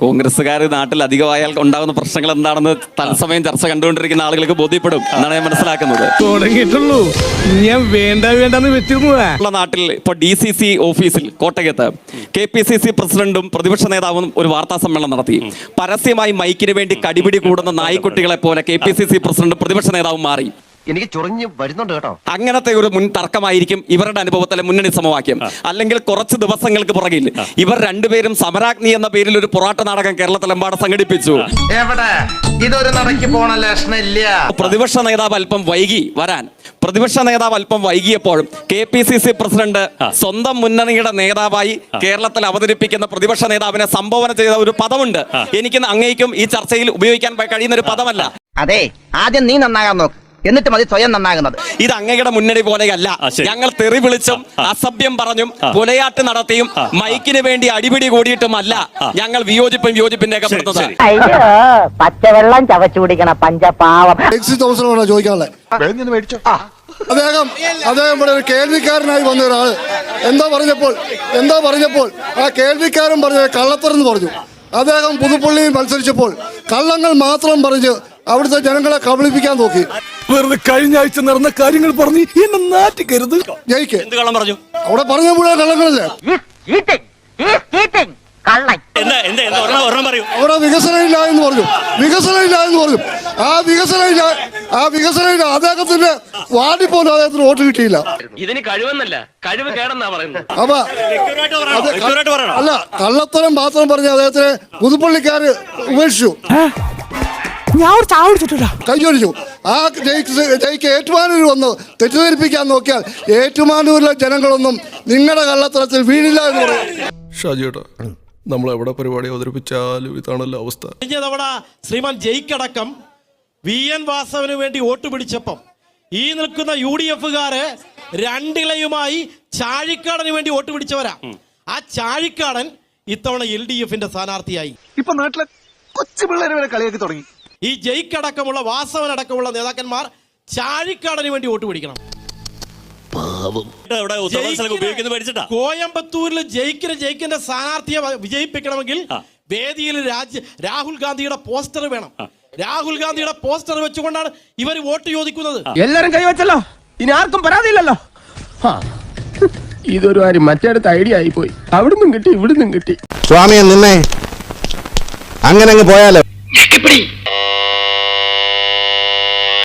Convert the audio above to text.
കോൺഗ്രസ്സുകാർ നാട്ടിൽ അധികമായാൽ ഉണ്ടാകുന്ന പ്രശ്നങ്ങൾ എന്താണെന്ന് തത്സമയം ചർച്ച കണ്ടുകൊണ്ടിരിക്കുന്ന ആളുകൾക്ക് ബോധ്യപ്പെടും എന്നാണ് ഞാൻ മനസ്സിലാക്കുന്നത്. തുടങ്ങിയിട്ടുള്ളൂ, ഞാൻ വേണ്ടെന്ന് വെച്ചിരുന്നു. നാട്ടിൽ ഇപ്പോൾ DCC ഓഫീസിൽ കോട്ടയത്ത് KPCC പ്രസിഡന്റും പ്രതിപക്ഷ നേതാവും ഒരു വാർത്താ സമ്മേളനം നടത്തി. പരസ്യമായി മൈക്കിന് വേണ്ടി കടിപിടി കൂടുന്ന നായ്ക്കുട്ടികളെ പോലെ KPCC പ്രസിഡന്റും പ്രതിപക്ഷ നേതാവും മാറി. എനിക്ക് ചൊറിഞ്ഞ് വരുന്നുണ്ട് കേട്ടോ. അങ്ങനത്തെ ഒരു മുൻ തർക്കമായിരിക്കും ഇവരുടെ അനുഭവത്തിലെ മുന്നണി സമവാക്യം. അല്ലെങ്കിൽ കുറച്ച് ദിവസങ്ങൾക്ക് പുറകിൽ ഇവർ രണ്ടുപേരും സമരാഗ്നി എന്ന പേരിൽ ഒരു പൊറാട്ട നാടകം കേരളത്തിലെമ്പാട് സംഘടിപ്പിച്ചു. ഇതൊരു നടക്കി പോണ ലക്ഷണില്ല. പ്രതിപക്ഷ നേതാവ് അല്പം വൈകി വരാൻ. പ്രതിപക്ഷ നേതാവ് അല്പം വൈകിയപ്പോൾ KPCC പ്രസിഡന്റ് സ്വന്തം മുന്നണിയുടെ നേതാവായി കേരളത്തിൽ അവതരിപ്പിക്കുന്ന പ്രതിപക്ഷ നേതാവിനെ സംബോധന ചെയ്ത ഒരു പദമുണ്ട്. എനിക്ക് അങ്ങേക്കും ഈ ചർച്ചയിൽ ഉപയോഗിക്കാൻ കഴിയുന്ന ഒരു പദമല്ല. അതെ, ആദ്യം നീ നന്നാകാൻ നോക്ക്, എന്നിട്ട് മതി സ്വയം നന്നാകുന്നത്. ഇത് അങ്ങയുടെ മുന്നണി പോലെയല്ല. ഞങ്ങൾ തെറി വിളിച്ചും അസഭ്യം പറഞ്ഞും കൊലയാട്ട് നടത്തിയും മൈക്കിന് വേണ്ടി അടിപിടി കൂടിയിട്ടുമല്ല ഞങ്ങൾ വിയോജിപ്പിന്റെ രേഖപ്പെടുത്തുന്നത്. പച്ചവെള്ളം ചവച്ചു കുടിക്കണ പഞ്ചപാവം. ചോദിക്കാനുള്ളത് അദ്ദേഹം ഇവിടെ ഒരു കേൾവിക്കാരനായി വന്ന ഒരാള് എന്താ പറഞ്ഞപ്പോൾ ആ കേൾവിക്കാരൻ പറഞ്ഞ കള്ളത്തരെന്ന് പറഞ്ഞു. അദ്ദേഹം പുതുപ്പള്ളിയിൽ മത്സരിച്ചപ്പോൾ കള്ളങ്ങൾ മാത്രം പറഞ്ഞ് അവിടുത്തെ ജനങ്ങളെ കബളിപ്പിക്കാൻ നോക്കി. വെറുതെ കഴിഞ്ഞ ആഴ്ച നടന്ന കാര്യങ്ങൾ പറഞ്ഞ് എന്നെ നാട്ടിക്കരുത്. ജയിക്ക് എന്ത് കള്ളം പറഞ്ഞു? അവിടെ പറഞ്ഞ മുഴുവൻ കള്ളങ്ങളല്ലേ. അവിടെ വികസനമില്ല എന്ന് പറഞ്ഞു. ആ വികസനമില്ല അദ്ദേഹത്തിന്റെ വാർഡിൽ പോലും അദ്ദേഹത്തിന് വോട്ട് കിട്ടിയില്ല. ഇതിന് കഴിവെന്നല്ല, കഴിവ് കേടെന്നാ പറയുന്നത്. അപ്പൊ അല്ല, കള്ളത്തരം മാത്രം പറഞ്ഞ് അദ്ദേഹത്തിന് പുതുപ്പള്ളിക്കാര് ഉപേക്ഷിച്ചു, കൈയൊഴിച്ചു. ആ ജയിക്ക് ഏറ്റുമാനൂർ വന്ന് തെറ്റിദ്ധരിപ്പിക്കാൻ നോക്കിയാൽ ഏറ്റുമാനൂരിലെ ജനങ്ങളൊന്നും നിങ്ങളുടെ കള്ളത്തരത്തിൽ വീഴില്ല എന്ന് പറയും. ഷാജിയേട്ടാ, നമ്മൾ എവിടെ പരിപാടി അവതരിപ്പിച്ചാലും ഇതാണല്ലോ അവസ്ഥ. കഴിഞ്ഞ തവണ ശ്രീമാൻ ജയിക്കടക്കം VN വാസവന് വേണ്ടി വോട്ട് പിടിച്ചപ്പം ഈ നിൽക്കുന്ന UDF-കാര് രണ്ടിളയുമായി ചാഴിക്കാടന് വേണ്ടി വോട്ട് പിടിച്ചവരാ. ആ ചാഴിക്കാടൻ ഇത്തവണ LDF-ന്റെ സ്ഥാനാർത്ഥിയായി. ഇപ്പൊ നാട്ടിലെ കൊച്ചു പിള്ളേരെ വരെ കളിയാക്കി തുടങ്ങി. ഈ ജയിക്കടക്കമുള്ള വാസവനടക്കമുള്ള നേതാക്കന്മാർ ചാഴിക്കാടന് വേണ്ടി വോട്ട് പിടിക്കണം. കോയമ്പത്തൂരിൽ ജയിക്കിന്റെ സ്ഥാനാർത്ഥിയെ വിജയിപ്പിക്കണമെങ്കിൽ വേദിയിൽ രാഹുൽ ഗാന്ധിയുടെ പോസ്റ്റർ വേണം. രാഹുൽ ഗാന്ധിയുടെ പോസ്റ്റർ വെച്ചുകൊണ്ടാണ് ഇവർ വോട്ട് ചോദിക്കുന്നത്. എല്ലാരും കൈവച്ചല്ലോ, ഇനി ആർക്കും പരാതിയില്ലല്ലോ. ഇതൊരു കാര്യം മറ്റേടത്ത് ഐഡിയ ആയി പോയി. അവിടുന്നും കിട്ടി, ഇവിടുന്നും കിട്ടി. സ്വാമിയെ നിന്നെ അങ്ങനെ അങ്ങ് പോയാലോ.